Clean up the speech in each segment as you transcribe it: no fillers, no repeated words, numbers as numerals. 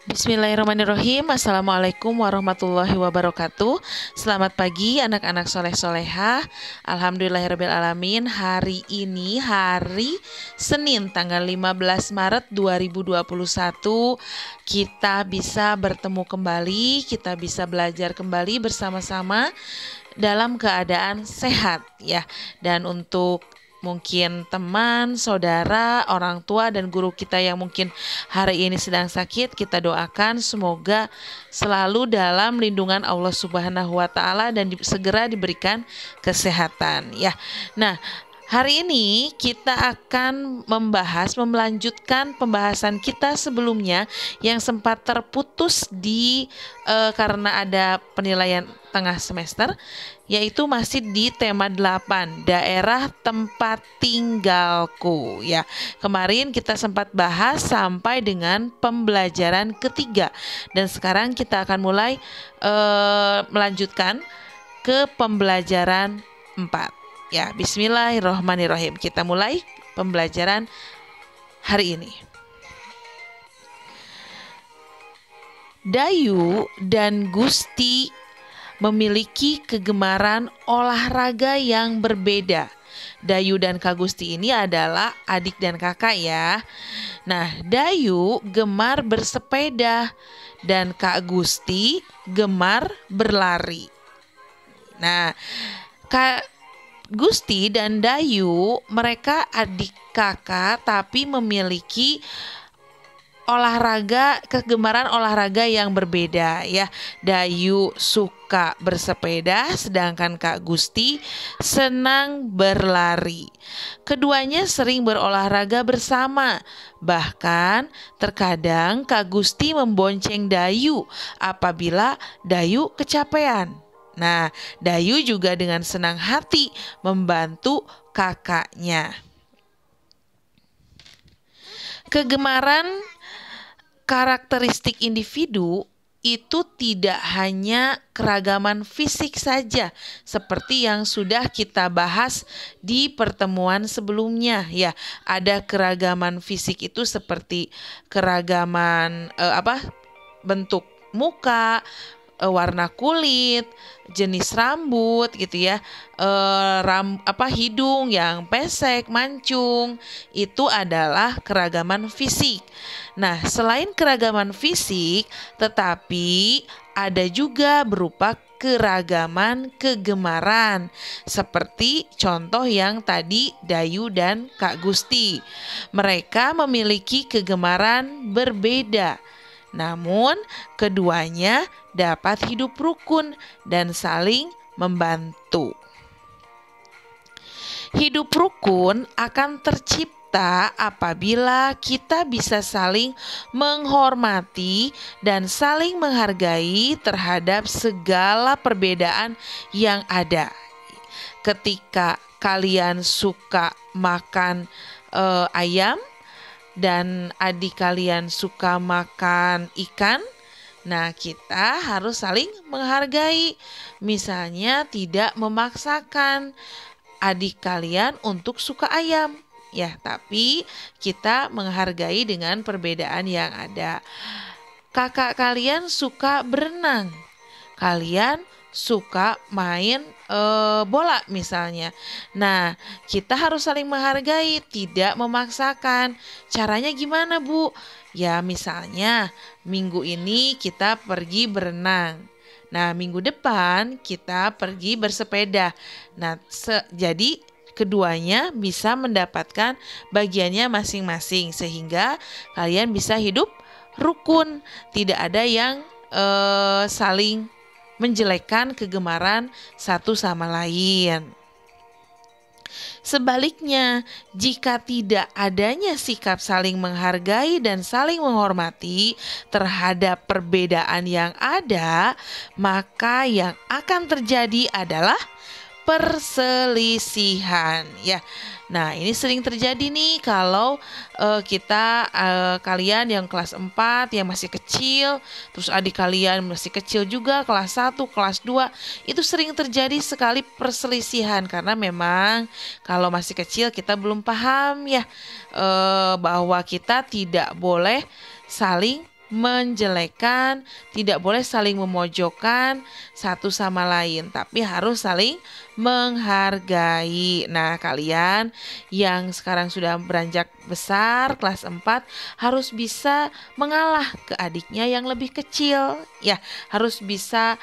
Bismillahirrahmanirrahim. Assalamualaikum warahmatullahi wabarakatuh. Selamat pagi anak-anak soleh-solehah. Alhamdulillahirrabbilalamin. Hari ini hari Senin tanggal 15 Maret 2021. Kita bisa bertemu kembali, kita bisa belajar kembali bersama-sama dalam keadaan sehat ya. Dan untuk mungkin teman, saudara, orang tua, dan guru kita yang mungkin hari ini sedang sakit, kita doakan semoga selalu dalam lindungan Allah Subhanahu wa Ta'ala dan segera diberikan kesehatan ya. Nah, hari ini kita akan melanjutkan pembahasan kita sebelumnya yang sempat terputus karena ada penilaian tengah semester, yaitu masih di tema 8, daerah tempat tinggalku ya. Kemarin kita sempat bahas sampai dengan pembelajaran ketiga dan sekarang kita akan mulai melanjutkan ke pembelajaran 4. Ya, bismillahirrahmanirrahim. Kita mulai pembelajaran hari ini. Dayu dan Gusti memiliki kegemaran olahraga yang berbeda. Dayu dan Kak Gusti ini adalah adik dan kakak ya. Nah, Dayu gemar bersepeda dan Kak Gusti gemar berlari. Nah, Kak Gusti dan Dayu mereka adik kakak tapi memiliki kegemaran olahraga yang berbeda ya. Dayu suka bersepeda sedangkan Kak Gusti senang berlari. Keduanya sering berolahraga bersama. Bahkan terkadang Kak Gusti membonceng Dayu apabila Dayu kecapean. Nah, Dayu juga dengan senang hati membantu kakaknya. Kegemaran karakteristik individu itu tidak hanya keragaman fisik saja seperti yang sudah kita bahas di pertemuan sebelumnya ya. Ada keragaman fisik itu seperti keragaman bentuk muka, warna kulit, jenis rambut gitu ya, hidung yang pesek, mancung, itu adalah keragaman fisik. Nah, selain keragaman fisik, tetapi ada juga berupa keragaman kegemaran, seperti contoh yang tadi Dayu dan Kak Gusti. Mereka memiliki kegemaran berbeda. Namun, keduanya dapat hidup rukun dan saling membantu. Hidup rukun akan tercipta apabila kita bisa saling menghormati dan saling menghargai terhadap segala perbedaan yang ada. Ketika kalian suka makan ayam, dan adik kalian suka makan ikan, nah kita harus saling menghargai. Misalnya tidak memaksakan adik kalian untuk suka ayam, ya, tapi kita menghargai dengan perbedaan yang ada. Kakak kalian suka berenang, kalian suka main bola misalnya. Nah, kita harus saling menghargai, tidak memaksakan. Caranya gimana, Bu? Ya, misalnya minggu ini kita pergi berenang. Nah, minggu depan kita pergi bersepeda. Nah, jadi keduanya bisa mendapatkan bagiannya masing-masing sehingga kalian bisa hidup rukun. Tidak ada yang saling menjelekkan kegemaran satu sama lain. Sebaliknya, jika tidak adanya sikap saling menghargai dan saling menghormati terhadap perbedaan yang ada, maka yang akan terjadi adalah perselisihan ya. Nah, ini sering terjadi nih kalau kalian yang kelas 4 yang masih kecil, terus adik kalian masih kecil juga kelas 1, kelas 2, itu sering terjadi sekali perselisihan karena memang kalau masih kecil kita belum paham ya bahwa kita tidak boleh saling menjelekkan, tidak boleh saling memojokkan satu sama lain, tapi harus saling menghargai. Nah, kalian yang sekarang sudah beranjak besar, kelas 4, harus bisa mengalah ke adiknya yang lebih kecil. Ya, harus bisa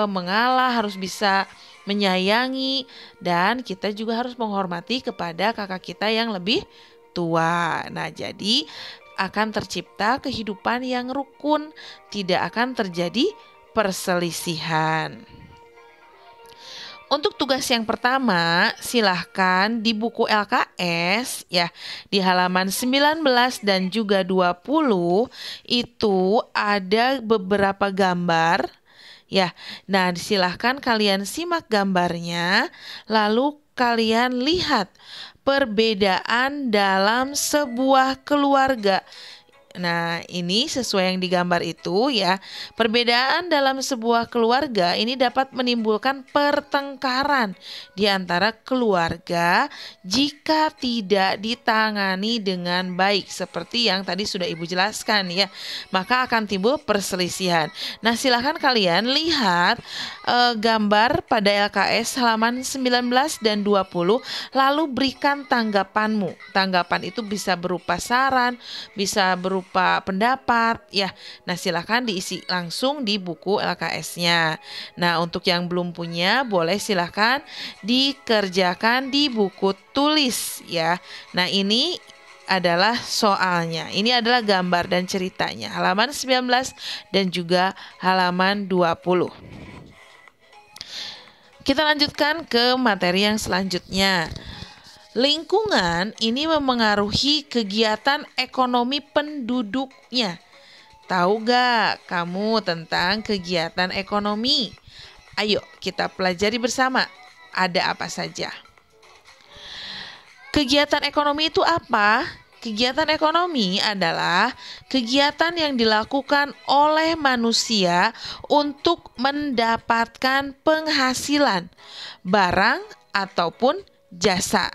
mengalah, harus bisa menyayangi, dan kita juga harus menghormati kepada kakak kita yang lebih tua. Nah, jadi akan tercipta kehidupan yang rukun, tidak akan terjadi perselisihan. Untuk tugas yang pertama, silahkan di buku LKS ya, di halaman 19 dan juga 20 itu ada beberapa gambar ya. Nah, silahkan kalian simak gambarnya, lalu kalian lihat perbedaan dalam sebuah keluarga. Nah, ini sesuai yang digambar itu ya. Perbedaan dalam sebuah keluarga ini dapat menimbulkan pertengkaran di antara keluarga jika tidak ditangani dengan baik, seperti yang tadi sudah Ibu jelaskan ya. Maka akan timbul perselisihan. Nah, silahkan kalian lihat gambar pada LKS halaman 19 dan 20, lalu berikan tanggapanmu. Tanggapan itu bisa berupa saran, bisa berupa pendapat ya. Nah, silahkan diisi langsung di buku LKS-nya. Nah, untuk yang belum punya boleh silahkan dikerjakan di buku tulis ya. Nah, ini adalah soalnya. Ini adalah gambar dan ceritanya. Halaman 19 dan juga halaman 20. Kita lanjutkan ke materi yang selanjutnya. Lingkungan ini memengaruhi kegiatan ekonomi penduduknya. Tahu gak kamu tentang kegiatan ekonomi? Ayo kita pelajari bersama. Ada apa saja? Kegiatan ekonomi itu apa? Kegiatan ekonomi adalah kegiatan yang dilakukan oleh manusia untuk mendapatkan penghasilan, barang ataupun jasa,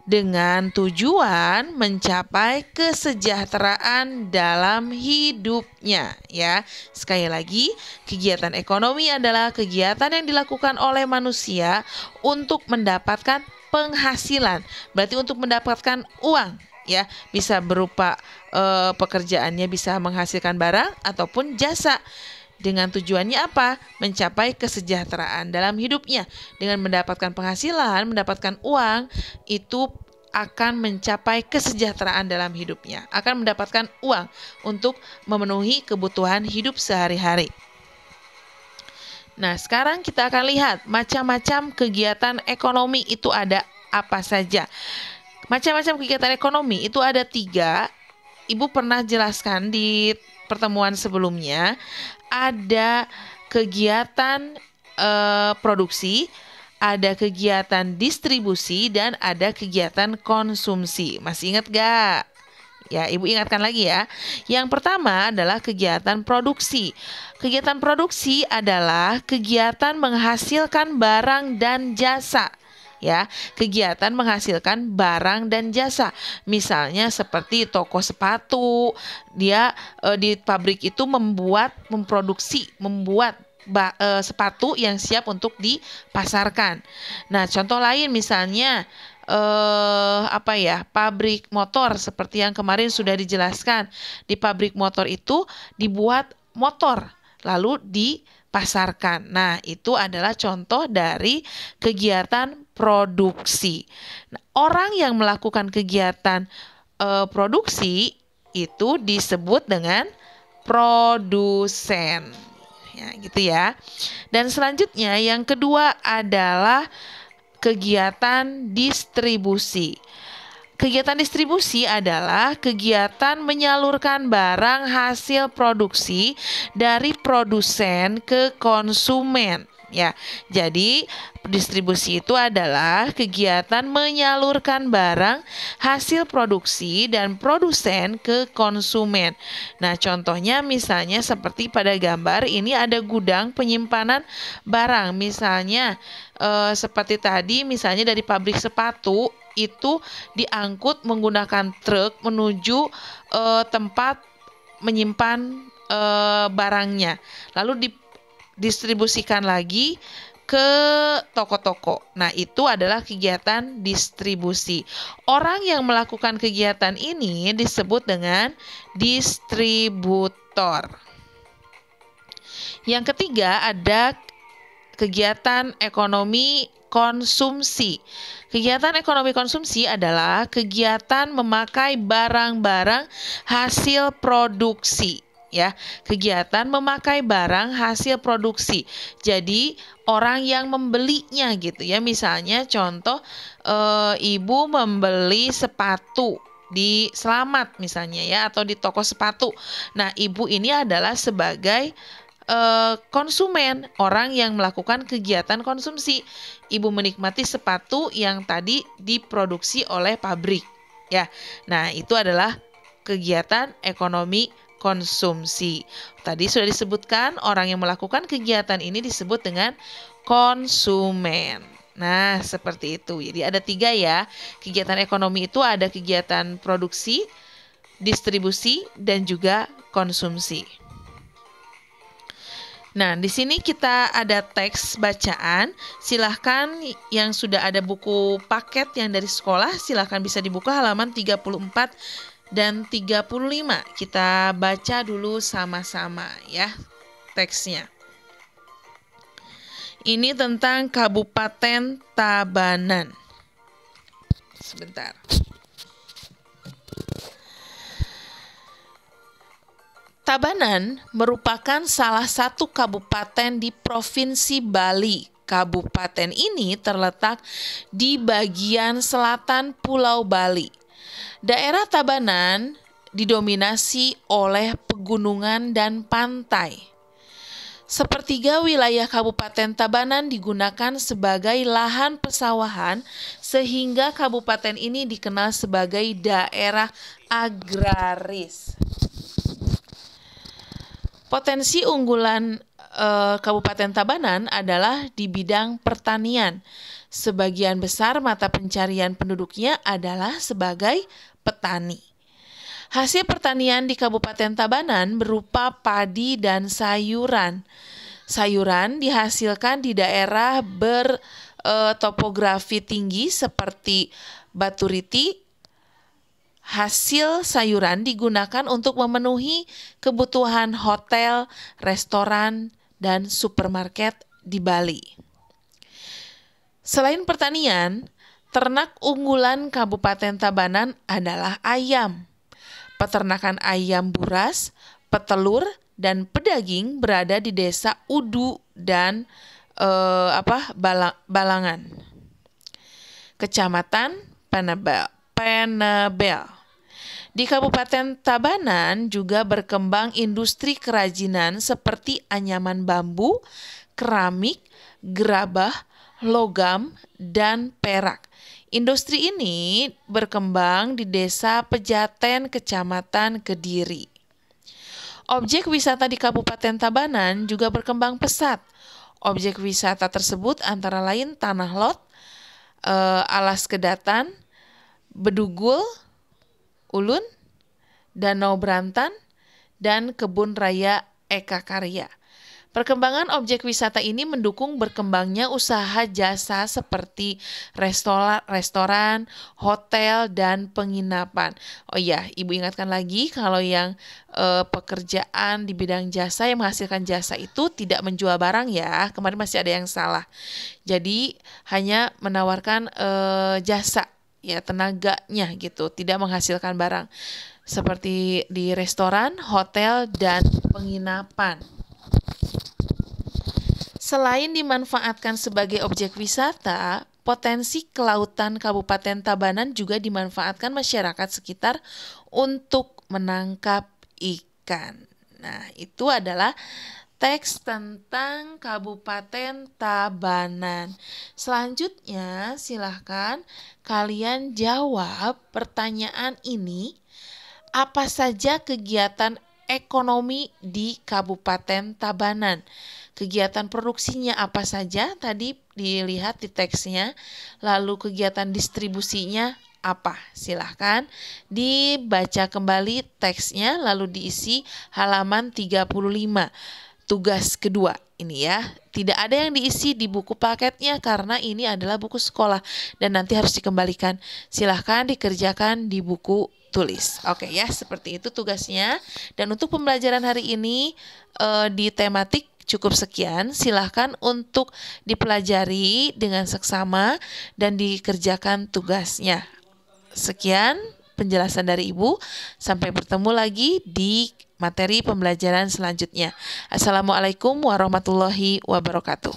dengan tujuan mencapai kesejahteraan dalam hidupnya ya. Sekali lagi, kegiatan ekonomi adalah kegiatan yang dilakukan oleh manusia untuk mendapatkan penghasilan. Berarti untuk mendapatkan uang ya, bisa berupa pekerjaannya bisa menghasilkan barang ataupun jasa. Dengan tujuannya apa? Mencapai kesejahteraan dalam hidupnya. Dengan mendapatkan penghasilan, mendapatkan uang, itu akan mencapai kesejahteraan dalam hidupnya. Akan mendapatkan uang untuk memenuhi kebutuhan hidup sehari-hari. Nah, sekarang kita akan lihat macam-macam kegiatan ekonomi itu ada apa saja. Macam-macam kegiatan ekonomi itu ada 3. Ibu pernah jelaskan di pertemuan sebelumnya. Ada kegiatan produksi, ada kegiatan distribusi, dan ada kegiatan konsumsi. Masih ingat gak? Ya, Ibu ingatkan lagi ya. Yang pertama adalah kegiatan produksi. Kegiatan produksi adalah kegiatan menghasilkan barang dan jasa. Ya, kegiatan menghasilkan barang dan jasa. Misalnya seperti toko sepatu, dia di pabrik itu membuat sepatu yang siap untuk dipasarkan. Nah, contoh lain misalnya pabrik motor seperti yang kemarin sudah dijelaskan. Di pabrik motor itu dibuat motor lalu dipasarkan. Nah, itu adalah contoh dari kegiatan produksi. Nah, orang yang melakukan kegiatan produksi itu disebut dengan produsen. Ya, gitu ya. Dan selanjutnya yang kedua adalah kegiatan distribusi. Kegiatan distribusi adalah kegiatan menyalurkan barang hasil produksi dari produsen ke konsumen. Ya, jadi distribusi itu adalah kegiatan menyalurkan barang hasil produksi dan produsen ke konsumen. Nah, contohnya misalnya seperti pada gambar ini ada gudang penyimpanan barang. Misalnya seperti tadi, misalnya dari pabrik sepatu itu diangkut menggunakan truk menuju tempat menyimpan barangnya, lalu didistribusikan lagi ke toko-toko. Nah, itu adalah kegiatan distribusi. Orang yang melakukan kegiatan ini disebut dengan distributor. Yang ketiga ada kegiatan ekonomi konsumsi. Kegiatan ekonomi konsumsi adalah kegiatan memakai barang-barang hasil produksi. Ya, kegiatan memakai barang hasil produksi. Jadi orang yang membelinya gitu ya. Misalnya contoh ibu membeli sepatu di Selamat misalnya ya, atau di toko sepatu. Nah, ibu ini adalah sebagai konsumen, orang yang melakukan kegiatan konsumsi. Ibu menikmati sepatu yang tadi diproduksi oleh pabrik ya. Nah, itu adalah kegiatan ekonomi konsumsi. Tadi sudah disebutkan orang yang melakukan kegiatan ini disebut dengan konsumen. Nah, seperti itu. Jadi ada 3 ya. Kegiatan ekonomi itu ada kegiatan produksi, distribusi, dan juga konsumsi. Nah, di sini kita ada teks bacaan. Silahkan yang sudah ada buku paket yang dari sekolah, silahkan bisa dibuka halaman 34 dan 35. Kita baca dulu sama-sama ya teksnya. Ini tentang Kabupaten Tabanan. Sebentar. Tabanan merupakan salah satu kabupaten di Provinsi Bali. Kabupaten ini terletak di bagian selatan Pulau Bali. Daerah Tabanan didominasi oleh pegunungan dan pantai. Sepertiga wilayah Kabupaten Tabanan digunakan sebagai lahan pesawahan sehingga kabupaten ini dikenal sebagai daerah agraris. Potensi unggulan Kabupaten Tabanan adalah di bidang pertanian. Sebagian besar mata pencarian penduduknya adalah sebagai petani. Hasil pertanian di Kabupaten Tabanan berupa padi dan sayuran. Sayuran dihasilkan di daerah bertopografi tinggi seperti Batu Riti. Hasil sayuran digunakan untuk memenuhi kebutuhan hotel, restoran, dan supermarket di Bali. Selain pertanian, ternak unggulan Kabupaten Tabanan adalah ayam. Peternakan ayam buras, petelur, dan pedaging berada di Desa Udu dan Balangan, Kecamatan Penebel. Di Kabupaten Tabanan juga berkembang industri kerajinan seperti anyaman bambu, keramik, gerabah, logam, dan perak. Industri ini berkembang di Desa Pejaten, Kecamatan Kediri. Objek wisata di Kabupaten Tabanan juga berkembang pesat. Objek wisata tersebut antara lain Tanah Lot, Alas Kedatan, Bedugul, Ulun, Danau Brantan, dan Kebun Raya Eka Karya. Perkembangan objek wisata ini mendukung berkembangnya usaha jasa seperti restoran, hotel, dan penginapan. Oh iya, Ibu ingatkan lagi kalau yang pekerjaan di bidang jasa yang menghasilkan jasa itu tidak menjual barang ya. Kemarin masih ada yang salah. Jadi hanya menawarkan jasa ya, tenaganya gitu, tidak menghasilkan barang. Seperti di restoran, hotel, dan penginapan. Selain dimanfaatkan sebagai objek wisata, potensi kelautan Kabupaten Tabanan juga dimanfaatkan masyarakat sekitar untuk menangkap ikan. Nah, itu adalah teks tentang Kabupaten Tabanan. Selanjutnya, silahkan kalian jawab pertanyaan ini. Apa saja kegiatan ekonomi di Kabupaten Tabanan? Kegiatan produksinya apa saja? Tadi dilihat di teksnya. Lalu kegiatan distribusinya apa? Silahkan dibaca kembali teksnya lalu diisi halaman 35. Tugas kedua ini ya, tidak ada yang diisi di buku paketnya karena ini adalah buku sekolah dan nanti harus dikembalikan. Silahkan dikerjakan di buku tulis. Oke ya, seperti itu tugasnya. Dan untuk pembelajaran hari ini di tematik cukup sekian. Silahkan untuk dipelajari dengan seksama dan dikerjakan tugasnya. Sekian penjelasan dari Ibu. Sampai bertemu lagi di materi pembelajaran selanjutnya. Assalamualaikum warahmatullahi wabarakatuh.